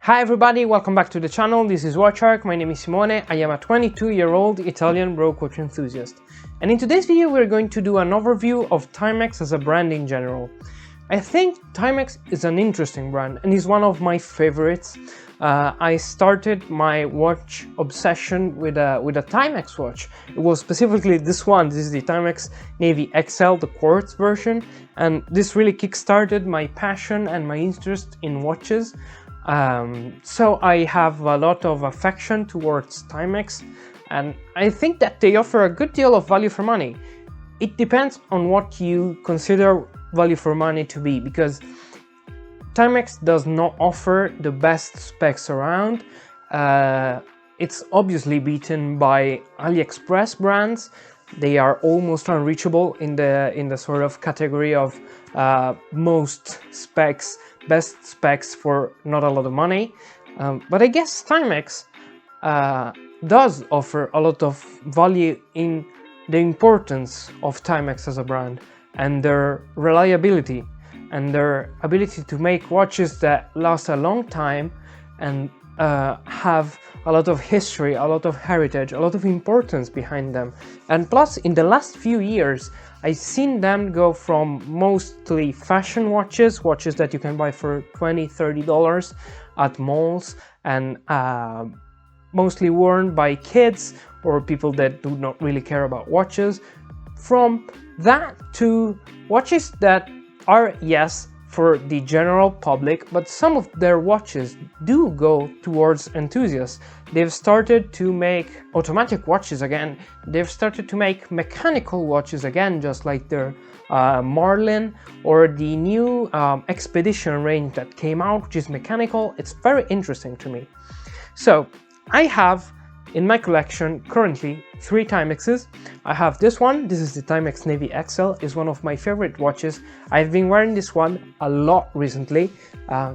Hi everybody, welcome back to the channel. This is WatchArc. My name is Simone. I am a 22-year-old Italian broke watch enthusiast. And in today's video we're going to do an overview of Timex as a brand in general. I think Timex is an interesting brand and is one of my favorites. I started my watch obsession with a Timex watch. It was specifically this one. This is the Timex NAVI XL, the quartz version, and this really kick-started my passion and my interest in watches. So I have a lot of affection towards Timex, and I think that they offer a good deal of value for money. It depends on what you consider value for money to be, because Timex does not offer the best specs around. It's obviously beaten by AliExpress brands. They are almost unreachable in the sort of category of most specs, best specs for not a lot of money. But I guess Timex does offer a lot of value in the importance of Timex as a brand and their reliability and their ability to make watches that last a long time and have a lot of history, a lot of heritage, a lot of importance behind them. And plus, in the last few years, I've seen them go from mostly fashion watches that you can buy for $20–30 at malls and mostly worn by kids or people that do not really care about watches, from that to watches that are, yes, for the general public, but some of their watches do go towards enthusiasts. They've started to make automatic watches again. They've started to make mechanical watches again, just like their Marlin or the new Expedition range that came out, which is mechanical. It's very interesting to me. So I have in my collection currently 3 Timexes. I have this one. This is the Timex NAVI XL. It's one of my favorite watches. I've been wearing this one a lot recently,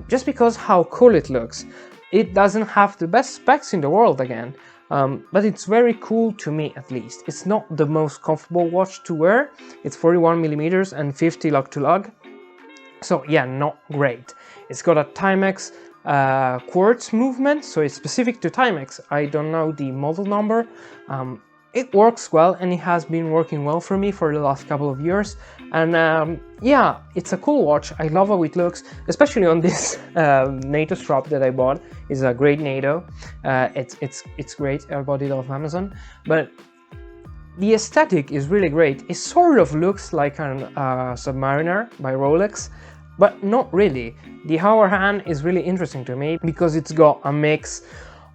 just because how cool it looks. It doesn't have the best specs in the world again, but it's very cool to me at least. It's not the most comfortable watch to wear. It's 41mm and 50 lug to lug. So yeah, not great. It's got a Timex quartz movement, so it's specific to Timex. I don't know the model number. It works well, and it has been working well for me for the last couple of years. And yeah, it's a cool watch. I love how it looks, especially on this NATO strap that I bought. It's a great NATO. It's great. I bought it off Amazon, but the aesthetic is really great. It sort of looks like an Submariner by Rolex, but not really. The hour hand is really interesting to me because it's got a mix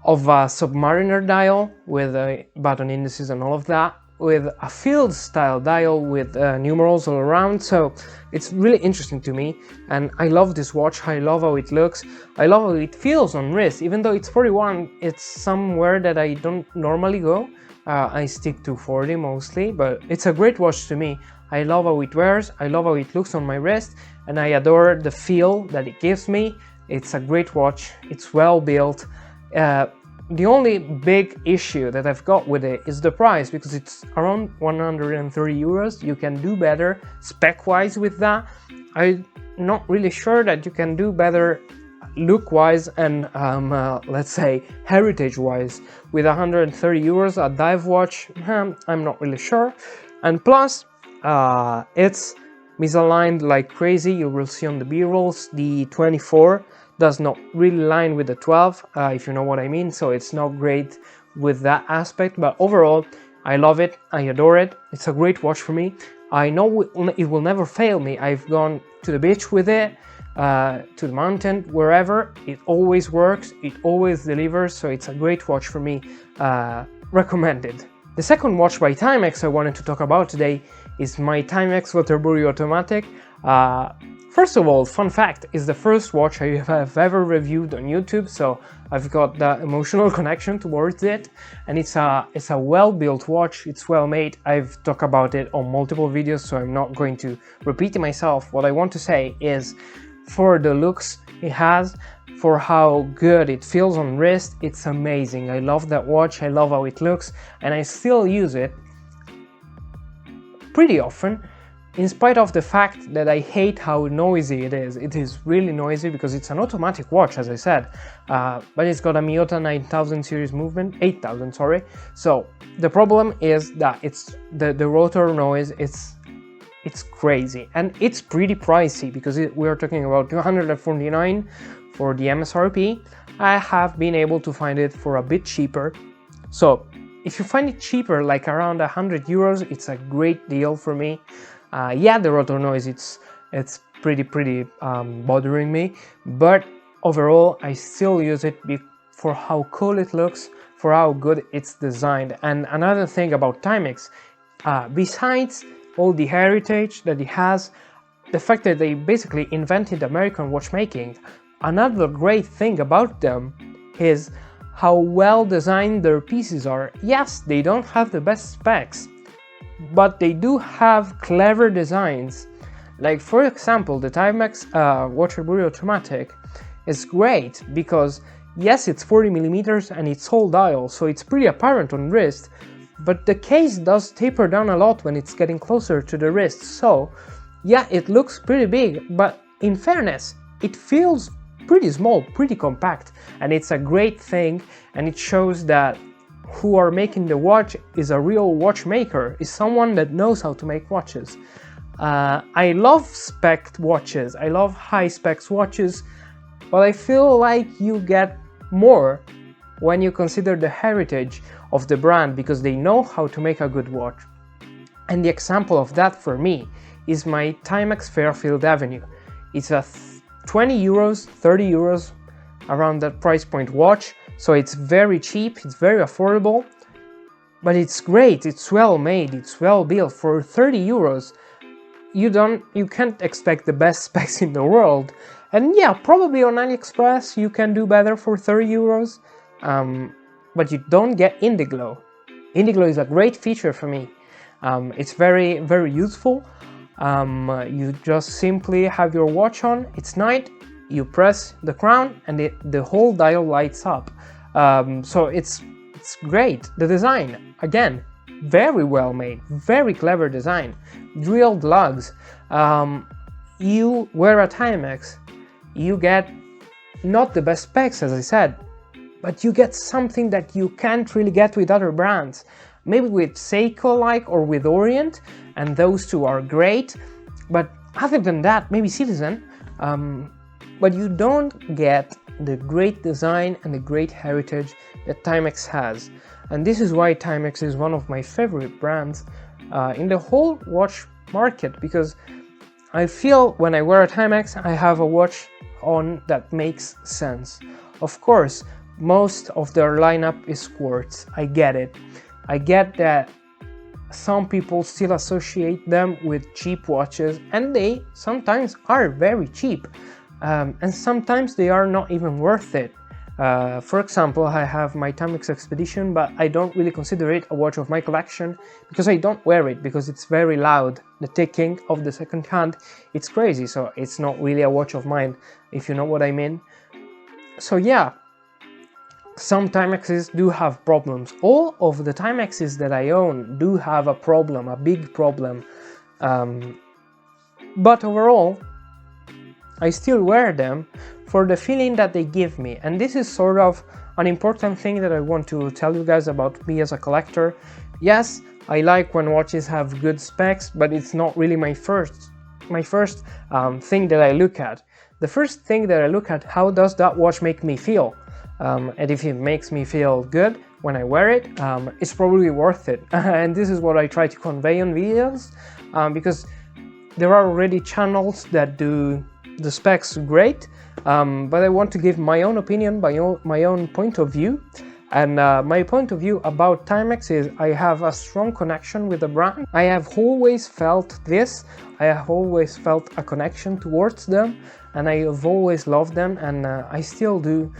of a Submariner dial with button indices and all of that, with a field style dial with numerals all around. So it's really interesting to me, and I love this watch. I love how it looks. I love how it feels on wrist. Even though it's 41, it's somewhere that I don't normally go. I stick to 40 mostly, but it's a great watch to me. I love how it wears, I love how it looks on my wrist, and I adore the feel that it gives me. It's a great watch. It's well built. The only big issue that I've got with it is the price, because it's around 130 euros. You can do better spec-wise with that. I'm not really sure that you can do better look-wise and let's say heritage-wise with 130 euros a dive watch. I'm not really sure. And plus, it's misaligned like crazy. You will see on the B-rolls the 24 does not really line with the 12, if you know what I mean. So it's not great with that aspect, but overall I love it. I adore it. It's a great watch for me. I know it will never fail me. I've gone to the beach with it, to the mountain, wherever. It always works, it always delivers, so it's a great watch for me. Recommended. The second watch by Timex I wanted to talk about today is my Timex Waterbury Automatic. First of all, fun fact, it's the first watch I have ever reviewed on YouTube, so I've got the emotional connection towards it, and it's a well-built watch. It's well made. I've talked about it on multiple videos, so I'm not going to repeat myself. What I want to say is, for the looks it has, for how good it feels on wrist, it's amazing. I love that watch. I love how it looks, and I still use it pretty often. in spite of the fact that I hate how noisy it is really noisy because it's an automatic watch, as I said, but it's got a Miyota 9000 series movement, 8000, sorry. So the problem is that it's the rotor noise, it's crazy, and it's pretty pricey because we're talking about $249 for the MSRP. I have been able to find it for a bit cheaper. So if you find it cheaper, like around 100 euros, it's a great deal for me. Yeah, the rotor noise, it's pretty bothering me, but overall I still use it for how cool it looks, for how good it's designed. And another thing about Timex, besides all the heritage that it has, the fact that they basically invented American watchmaking, another great thing about them is how well designed their pieces are. Yes, they don't have the best specs, but they do have clever designs. Like, for example, the Timex Waterbury Automatic is great because yes, it's 40mm and it's all dial, so it's pretty apparent on wrist, but the case does taper down a lot when it's getting closer to the wrist. So yeah, it looks pretty big, but in fairness, it feels pretty small, pretty compact, and it's a great thing, and it shows that who are making the watch is a real watchmaker, is someone that knows how to make watches. I love spec watches, I love high specs watches, but I feel like you get more when you consider the heritage of the brand, because they know how to make a good watch. And the example of that for me is my Timex Fairfield Avenue. It's a 20 euros, 30 euros, around that price point watch. So it's very cheap, it's very affordable, but it's great, it's well made, it's well built. For 30 euros, you can't expect the best specs in the world. And yeah, probably on AliExpress you can do better for 30 euros, but you don't get Indiglo. Indiglo is a great feature for me. It's very useful. You just simply have your watch on, it's night, you press the crown and the whole dial lights up. So it's great. The design, again, very well made, very clever design, drilled lugs. You wear a Timex, you get not the best specs, as I said, but you get something that you can't really get with other brands. Maybe with Seiko or with Orient, and those two are great, but other than that, maybe Citizen, but you don't get the great design and the great heritage that Timex has. And this is why Timex is one of my favorite brands in the whole watch market, because I feel when I wear a Timex, I have a watch on that makes sense. Of course, most of their lineup is quartz, I get it. I get that some people still associate them with cheap watches, and they sometimes are very cheap, and sometimes they are not even worth it. For example, I have my Timex Expedition, but I don't really consider it a watch of my collection because I don't wear it, because it's very loud. The ticking of the second hand, it's crazy, so it's not really a watch of mine, if you know what I mean. So yeah, some Timexes do have problems. All of the Timexes that I own do have a problem, a big problem. But overall, I still wear them for the feeling that they give me. And this is sort of an important thing that I want to tell you guys about me as a collector. Yes, I like when watches have good specs, but it's not really my first thing that I look at. The first thing that I look at, how does that watch make me feel? And if it makes me feel good when I wear it, it's probably worth it. And this is what I try to convey on videos, because there are already channels that do the specs great, but I want to give my own opinion, my own point of view. And my point of view about Timex is I have a strong connection with the brand. I have always felt this. I have always felt a connection towards them, and I have always loved them, and I still do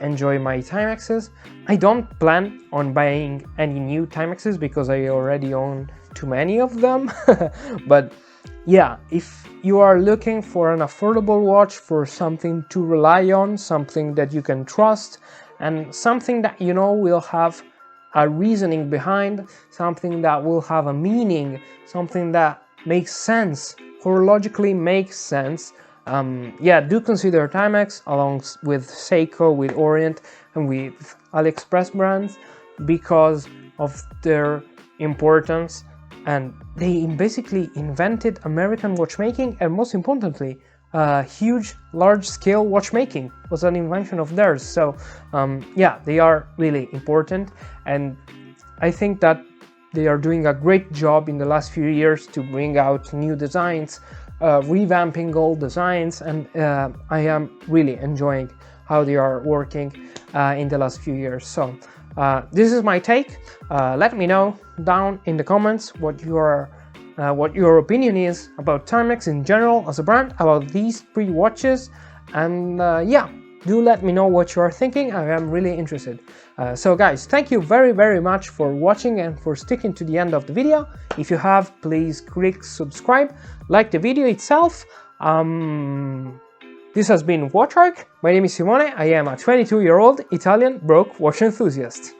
enjoy my Timexes. I don't plan on buying any new Timexes because I already own too many of them. But yeah, if you are looking for an affordable watch, for something to rely on, something that you can trust, and something that you know will have a reasoning behind, something that will have a meaning, something that makes sense, horologically makes sense, yeah, do consider Timex along with Seiko, with Orient, and with AliExpress brands because of their importance. And they basically invented American watchmaking, and most importantly, huge, large-scale watchmaking was an invention of theirs. So yeah, they are really important, and I think that they are doing a great job in the last few years to bring out new designs, revamping old designs, and I am really enjoying how they are working in the last few years. So this is my take. Let me know down in the comments what your opinion is about Timex in general as a brand, about these 3 watches, and yeah, do let me know what you are thinking. I am really interested. So guys, thank you very much for watching and for sticking to the end of the video. If you have, please click subscribe, like the video itself. This has been WatchArc. My name is Simone. I am a 22-year-old Italian broke watch enthusiast.